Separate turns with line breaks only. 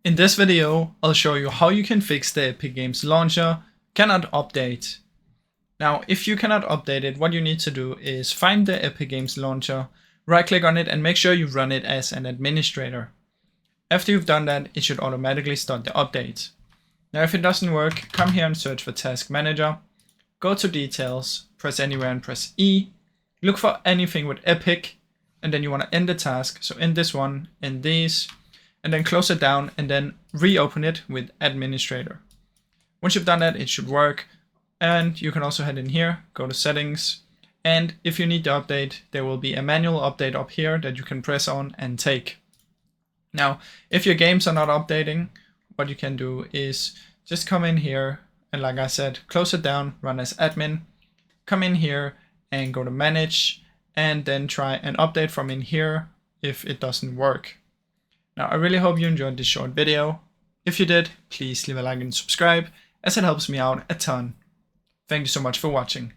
In this video, I'll show you how you can fix the Epic Games launcher cannot update. Now, if you cannot update it, what you need to do is find the Epic Games launcher, right click on it and make sure you run it as an administrator. After you've done that, it should automatically start the update. Now, if it doesn't work, come here and search for Task Manager, go to Details, press anywhere and press E, look for anything with Epic, and then you want to end the task. So end this one, end these, and then close it down and then reopen it with administrator. Once you've done that, it should work. And you can also head in here, go to settings. And if you need the update, there will be a manual update up here that you can press on and take. Now, if your games are not updating, what you can do is just come in here. And like I said, close it down, run as admin, come in here and go to manage and then try an update from in here if it doesn't work. Now, I really hope you enjoyed this short video. If you did, please leave a like and subscribe, as it helps me out a ton. Thank you so much for watching.